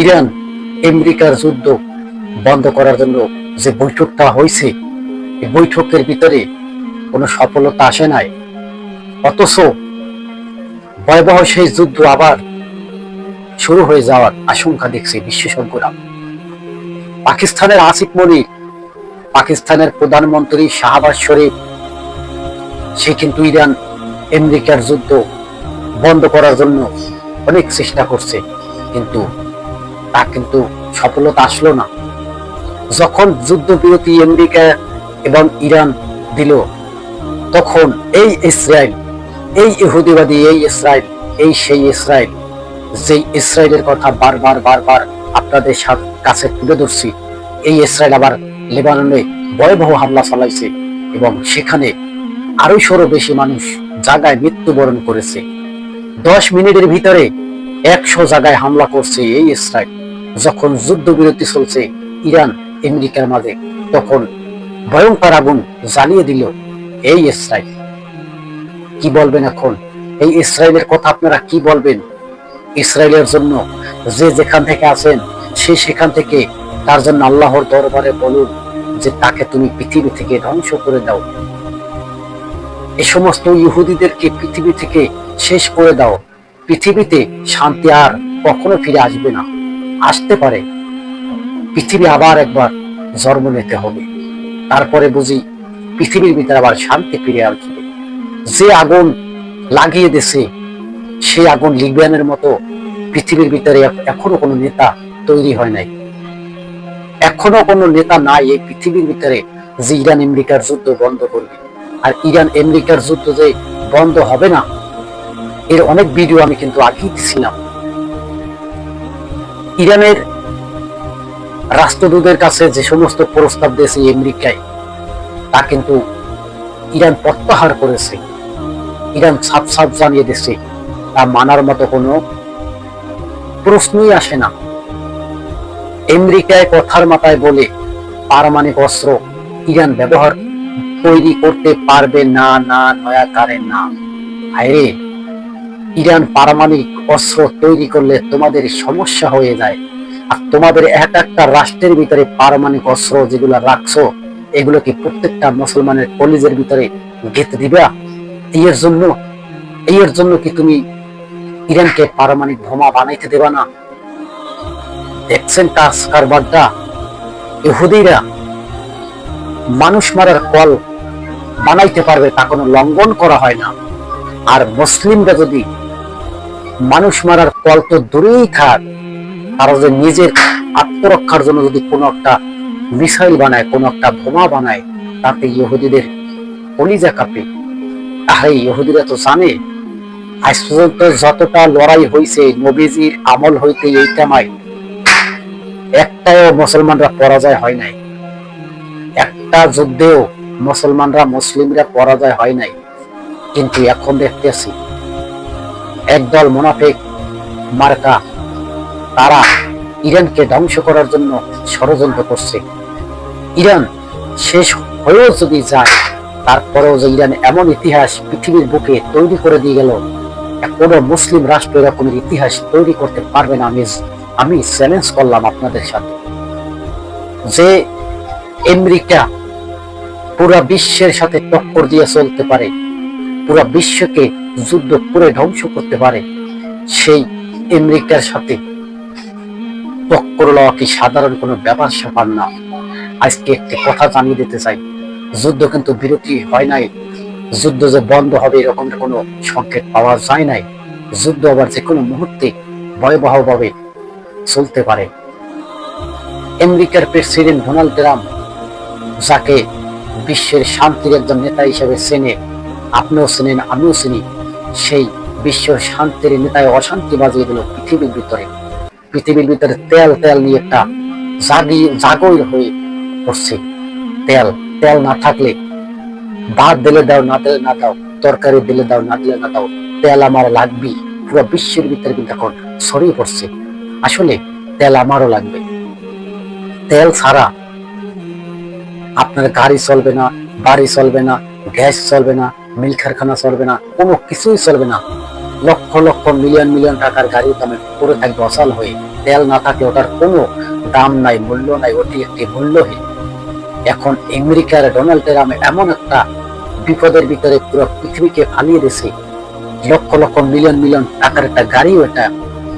Iran আমেরিকার যুদ্ধ বন্ধ করার জন্য যে বৈঠকটা হয়েছে, এই বৈঠকের ভিতরে কোনো সফলতা আসে নাই। অথচ ভয়াবহ সেই যুদ্ধ আবার শুরু হয়ে যাওয়ার আশঙ্কা দেখছে বিশেষজ্ঞরা। পাকিস্তানের আসিফ মনির, পাকিস্তানের প্রধানমন্ত্রী শাহবাজ শরীফ, সে কিন্তু ইরান আমেরিকার যুদ্ধ বন্ধ করার জন্য অনেক চেষ্টা করছে, কিন্তু তা কিন্তু সফলতা আসলো না। যখন যুদ্ধবিরতি আমেরিকা এবং ইরান দিল, তখন এই ইসরায়েল, এই ইহুদিবাদী এই ইসরায়েল, এই সেই ইসরায়েল, যেই ইসরায়েলের কথা বারবার বারবার আপনাদের কাছে তুলে ধরছি, এই ইসরায়েল আবার লেবাননে ভয়াবহ হামলা চালাইছে এবং সেখানে 250 বেশি মানুষ জায়গায় মৃত্যুবরণ করেছে। 10 মিনিটের ভিতরে 100 জায়গায় হামলা করছে এই ইসরায়েল। যখন যুদ্ধবিরতি চলছে ইরান আমেরিকার মাঝে, তখন ভয়ঙ্কর আগুন জ্বালিয়ে দিল এই ইসরায়েল। কি বলবেন এখন এই ইসরায়েলের কথা? আপনারা কি বলবেন? ইসরায়েলের জন্য যে যেখান থেকে আছেন, সে সেখান থেকে তার জন্য আল্লাহর দরবারে বলুন যে তাকে তুমি পৃথিবী থেকে ধ্বংস করে দাও। এই সমস্ত ইহুদিদেরকে পৃথিবী থেকে শেষ করে দাও। পৃথিবীতে শান্তি আর কখনো ফিরে আসবে না। আসতে পারে, পৃথিবী আবার একবার জন্ম নিতে হবে, তারপরে বুঝি পৃথিবীর ভিতরে আবার শান্তি ফিরে আসবে। যে আগুন লাগিয়ে দিছে, সেই আগুন লিবিয়ানের মতো পৃথিবীর ভিতরে এখনো কোনো নেতা তৈরি হয় নাই। এখনো কোনো নেতা নাই এই পৃথিবীর ভিতরে যে ইরান আমেরিকার যুদ্ধ বন্ধ করবে। আর ইরান আমেরিকার যুদ্ধ যে বন্ধ হবে না, এর অনেক ভিডিও আমি কিন্তু আগেই দিছিলাম। ইরানের রাষ্ট্রদূতের কাছে যে সমস্ত প্রস্তাব দিয়েছে আমেরিকায়, তা কিন্তু ইরান প্রত্যাহার করেছে। ইরান সাফ সাফ জানিয়ে দিয়েছে তা মানার মতো কোনো প্রশ্নই আসে না। আমেরিকায় কথার মাথায় বলে পারমাণবিক অস্ত্র ইরান ব্যবহার তৈরি করতে পারবে না, না নয়া কারে না। আরে ইরান পারমাণবিক অস্ত্র তৈরি করলে তোমাদের সমস্যা হয়ে যায়। আর তোমাদের একটা রাষ্ট্রের ভিতরে পারমাণবিক অস্ত্র যেগুলো রাখছো, এগুলো কি প্রত্যেকটা মুসলমানের কলিজের ভিতরে গেঁথে দিবা? এর জন্য কি তুমি ইরানকে পারমাণবিক বোমা বানাইতে দেবা না? দেখছেন কাজ কারবারটা। ইহুদিরা মানুষ মারার কল বানাইতে পারবে, তা কোনো লঙ্ঘন করা হয় না। আর মুসলিমরা যদি মানুষ মারার কল তো দূরেই থাক, তারা যে নিজের আত্মরক্ষার জন্য যদি কোনো একটা মিসাইল বানায়, কোনো একটা বোমা বানায়, তাতে ইহুদিদের কলিজা কাঁপে। আরে ইহুদিরা তো জানে আজ পর্যন্ত যতটা লড়াই হয়েছে নবীজির আমল হইতে এই টামায় একটাও মুসলমানরা পরাজয় হয় নাই। একটা যুদ্ধেও মুসলিমরা পরাজয় হয় নাই। কিন্তু এখন দেখতেছি একদল মুনাফিক মার্কা, তারা ইরানকে ধ্বংস করার জন্য ষড়যন্ত্র করছে। ইরান শেষ হয়েও যদি যায়, তারপরেও যে ইরান এমন ইতিহাস পৃথিবীর বুকে তৈরি করে দিয়ে গেল, কোন মুসলিম রাষ্ট্র এরকমের ইতিহাস তৈরি করতে পারবে না। আমি চ্যালেঞ্জ করলাম আপনাদের সাথে যে আমেরিকা পুরা বিশ্বের সাথে টক্কর দিয়ে চলতে পারে, পুরা বিশ্বকে যুদ্ধ করে ধ্বংস করতে পারে, সেই আমেরিকার সাথে টক্কর লওয়া কি সাধারণ কোনো ব্যাপার স্যাপার না। আজকে একটি কথা জানিয়ে দিতে চাই, যুদ্ধ কিন্তু বিরতি হয় নাই। যুদ্ধ যে বন্ধ হবে এরকম কোনো সংকেত পাওয়া যায় নাই। যুদ্ধ আবার যে কোনো মুহূর্তে ভয়াবহভাবে চলতে পারে। আমেরিকার প্রেসিডেন্ট ডোনাল্ড ট্রাম্প, যাকে বিশ্বের শান্তির একজন নেতা হিসেবে চেনে, আপনিও চেনেন আমিও চিনি, সেই বিশ্ব শান্তির নেতায় অশান্তি বাজিয়ে দিল পৃথিবীর ভিতরে। তেল নিয়ে একটা জাগর হয়ে পড়ছে। তেল না থাকলে ভাত দিলে দাও, না দিলে না দাও, তরকারি দিলে দাও, না দিলে না দাও, তেল আমার লাগবে। পুরো বিশ্বের ভিতরে কিন্তু এখন ছড়িয়ে পড়ছে। আসলে তেল আমারও লাগবে। তেল ছাড়া আপনার গাড়ি চলবে না, বাড়ি চলবে না, গ্যাস চলবে না, মিল কারখানা চলবে না, কোনো কিছুই চলবে না। লক্ষ লক্ষ মিলিয়ন মিলিয়ন টাকার গাড়ির দামে পড়ে থাকবে অচল হয়ে। তেল না থাকলে ওটার কোনো দাম নাই, মূল্য নাই, ওটি একটি মূল্যহীন। এখন আমেরিকার ডোনাল্ড ট্রাম্প এমন একটা বিপদের ভিতরে পুরো পৃথিবীকে ফালিয়ে দিয়েছে, লক্ষ লক্ষ মিলিয়ন মিলিয়ন টাকার একটা গাড়িও এটা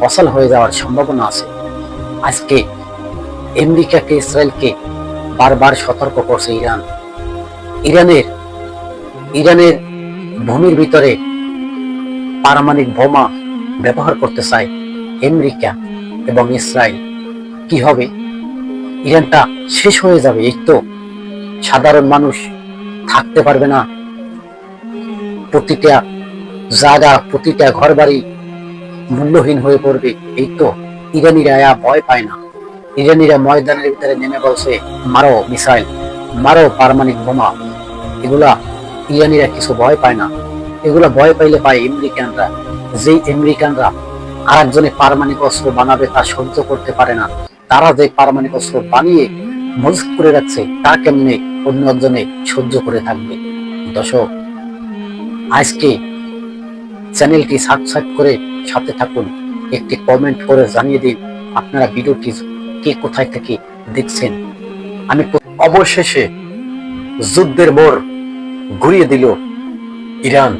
অচল হয়ে যাওয়ার সম্ভাবনা আছে। আজকে আমেরিকাকে, ইসরায়েলকে বারবার সতর্ক করছে ইরান। ইরানের ভূমির ভিতরে পারমাণবিক বোমা ব্যবহার করতে চায় আমেরিকা এবং ইসরায়েল। কি হবে? ইরানটা শেষ হয়ে যাবে। এই তো সাধারণ মানুষ থাকতে পারবে না, প্রতিটা জায়গা, প্রতিটা ঘর বাড়ি মূল্যহীন হয়ে পড়বে। এই তো ইরানিরা ভয় পায় না। ইরানিরা ময়দানের ভিতরে নেমে বলছে, মারো মিসাইল, মারো পারমাণবিক বোমা। এগুলা ইরানিরা কিছু ভয় পায় না। এগুলা ভয় পাইলে পায় আমেরিকানরা। যেই আমেরিকানরা আর একজনে পারমাণবিক অস্ত্র বানাবে তা সহ্য করতে পারে না। তারা যে পারমাণবিক অস্ত্র বানিয়ে মজুত করে রাখছে তা কেমনে অন্য একজনে সহ্য করে থাকবে? দর্শক, আজকে চ্যানেলটি সাবস্ক্রাইব করে সাথে থাকুন। একটি কমেন্ট করে জানিয়ে দিন আপনারা ভিডিওটি কে কোথায় থেকে দেখছেন। অবশেষে যুদ্ধের মোড় ঘুরিয়ে দিল ইরান।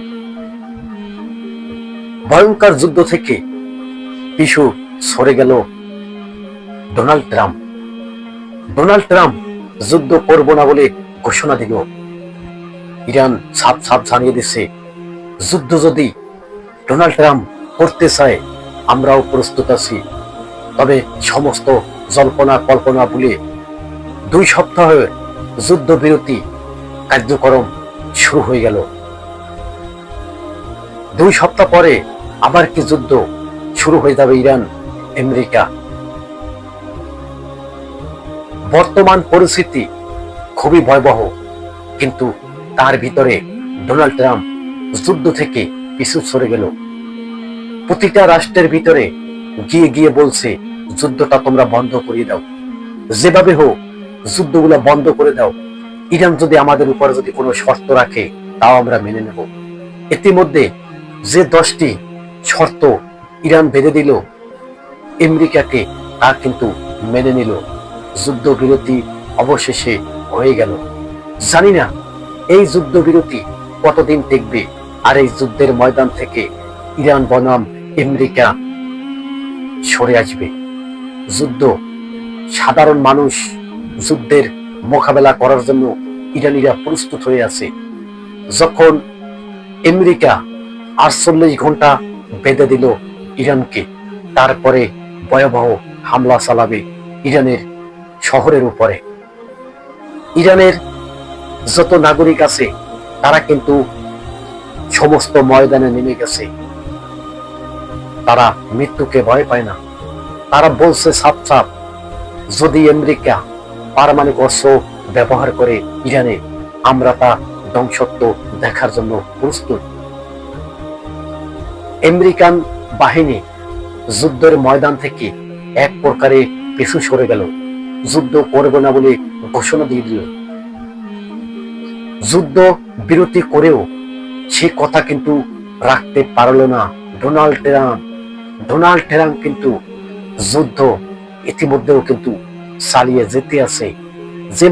ভয়ঙ্কর যুদ্ধ থেকে পিছু সরে গেল ডোনাল্ড ট্রাম্প। ডোনাল্ড ট্রাম্প যুদ্ধ করব না বলে ঘোষণা দিল। ইরান সাফ সাফ জানিয়ে দিচ্ছে, যুদ্ধ যদি ডোনাল্ড ট্রাম্প করতে চায় আমরাও প্রস্তুত আছি। তবে সমস্ত জল্পনা কল্পনা ভুলে 2 সপ্তাহের যুদ্ধবিরতি কার্যক্রম শুরু হয়ে গেল। 2 সপ্তাহ পরে আবার কি যুদ্ধ শুরু হয়ে যাবে ইরান আমেরিকা। বর্তমান পরিস্থিতি খুবই ভয়াবহ, কিন্তু তার ভিতরে ডোনাল্ড ট্রাম্প যুদ্ধ থেকে পিছু সরে গেল। প্রতিটা রাষ্ট্রের ভিতরে গিয়ে গিয়ে বলছে, যুদ্ধটা তোমরা বন্ধ করে দাও, যেভাবে হোক যুদ্ধগুলো বন্ধ করে দাও। ইরান যদি আমাদের উপর যদি কোনো শর্ত রাখে তাও আমরা মেনে নেব। ইতিমধ্যে যে 10টি শর্ত ইরান বেঁধে দিল আমেরিকাকে, তা কিন্তু মেনে নিল। যুদ্ধবিরতি অবশেষে হয়ে গেল। জানি না এই যুদ্ধবিরতি কতদিন টিকবে, আর এই যুদ্ধের ময়দান থেকে ইরান বনাম আমেরিকা সরে আসবে। যুদ্ধ, সাধারণ মানুষ যুদ্ধের মোকাবেলা করার জন্য ইরানিরা প্রস্তুত হয়ে আছে। যখন আমেরিকা 48 ঘন্টা বেঁধে দিল ইরানকে, তারপরে ভয়াবহ হামলা চালাবে ইরানের শহরের উপরে। ইরানের যত নাগরিক আছে তারা কিন্তু সমস্ত ময়দানে নেমে গেছে। তারা মৃত্যুকে ভয় পায় না। তারা বলছে সাফ সাফ, যদি আমেরিকা পারমাণবিক অস্ত্র ব্যবহার করে ইরানে, আমরা তা ধ্বংসত্ব দেখার জন্য প্রস্তুত। আমেরিকান বাহিনী যুদ্ধের ময়দান থেকে এক প্রকারে পিছু সরে গেল। যুদ্ধ করবে না বলে ঘোষণা দিয়ে দিল। যুদ্ধ বিরতি করেও সে কথা কিন্তু রাখতে পারল না ডোনাল্ড ট্রাম্প। ডোনাল্ড ট্রাম্প কিন্তু যুদ্ধ ইতিমধ্যেও কিন্তু চালিয়ে যেতে আছে। যে